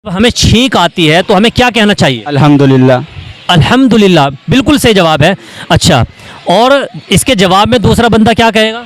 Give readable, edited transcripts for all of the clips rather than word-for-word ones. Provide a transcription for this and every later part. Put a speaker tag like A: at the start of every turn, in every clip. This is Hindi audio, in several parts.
A: हमें छींक आती है तो हमें क्या कहना चाहिए?
B: अल्हम्दुलिल्लाह।
A: अल्हम्दुलिल्लाह, बिल्कुल सही जवाब है। अच्छा, और इसके जवाब में दूसरा बंदा क्या कहेगा?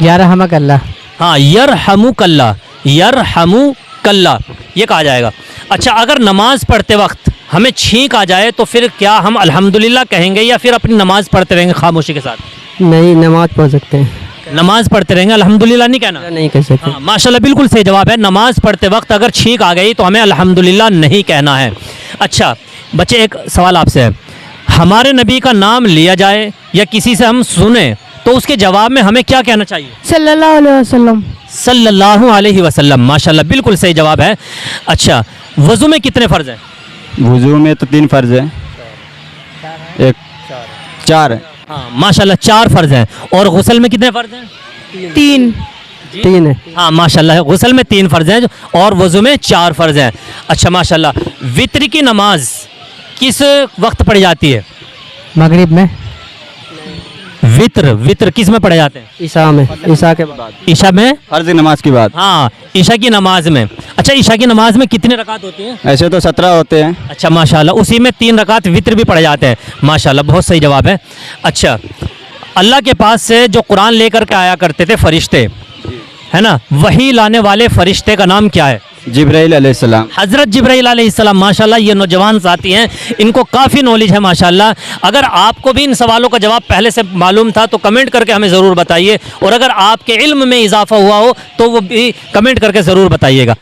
C: यरहमकल्लाह।
A: हाँ, यरहमुकल्लाह, यरहमुकल्लाह ये कहा जाएगा। अच्छा, अगर नमाज पढ़ते वक्त हमें छींक आ जाए तो फिर क्या हम अल्हम्दुलिल्लाह कहेंगे या फिर अपनी नमाज पढ़ते रहेंगे खामोशी के साथ?
C: नहीं, नमाज पढ़ सकते हैं,
A: नमाज पढ़ते रहेंगे, अल्हम्दुलिल्लाह नहीं कहना?
C: नहीं कह सकते।
A: हाँ, माशाल्लाह, बिल्कुल सही जवाब है। नमाज पढ़ते वक्त अगर छींक आ गई तो हमें अल्हम्दुलिल्लाह नहीं कहना है। अच्छा बच्चे, एक सवाल आपसे है, हमारे नबी का नाम लिया जाए या किसी से हम सुने तो उसके जवाब में हमें क्या कहना चाहिए?
C: सल्लल्लाहु अलैहि वसल्लम।
A: सल्लल्लाहु अलैहि वसल्लम, माशाल्लाह, बिल्कुल सही जवाब है। अच्छा, वज़ू में कितने फ़र्ज़ हैं?
B: वुज़ू में तो 3 फ़र्ज़ है, एक 4 है।
A: हाँ माशाल्लाह, 4 फ़र्ज़ हैं। और गुस्ल में कितने फ़र्ज़ हैं?
C: 3 है।
A: हाँ माशाल्लाह, गुस्ल में 3 फ़र्ज़ हैं और वज़ू में 4 फ़र्ज़ हैं। अच्छा माशाल्लाह, वित्र की नमाज किस वक्त पढ़ी जाती है?
C: मगरिब में।
A: वित्र वित्र किस में पढ़े जाते हैं?
C: ईशा में, ईशा के बाद।
A: ईशा में?
B: फ़र्ज़ नमाज की बात।
A: हाँ, ईशा की नमाज में। अच्छा, ईशा की नमाज में कितने रकात होती हैं?
B: ऐसे तो 17 होते हैं।
A: अच्छा माशाल्लाह, उसी में 3 रकात वित्र भी पढ़े जाते हैं। माशाल्लाह, बहुत सही जवाब है। अच्छा, अल्लाह के पास से जो कुरान लेकर के आया करते थे फरिश्ते, है ना, वही लाने वाले फरिश्ते का नाम क्या है?
B: जिब्राइल अलैहिस्सलाम।
A: हज़रत जिब्राइल अलैहिस्सलाम। माशाल्लाह, ये नौजवान साथी हैं, इनको काफ़ी नॉलेज है माशाल्लाह। अगर आपको भी इन सवालों का जवाब पहले से मालूम था तो कमेंट करके हमें ज़रूर बताइए, और अगर आपके इल्म में इजाफा हुआ हो तो वो भी कमेंट करके ज़रूर बताइएगा।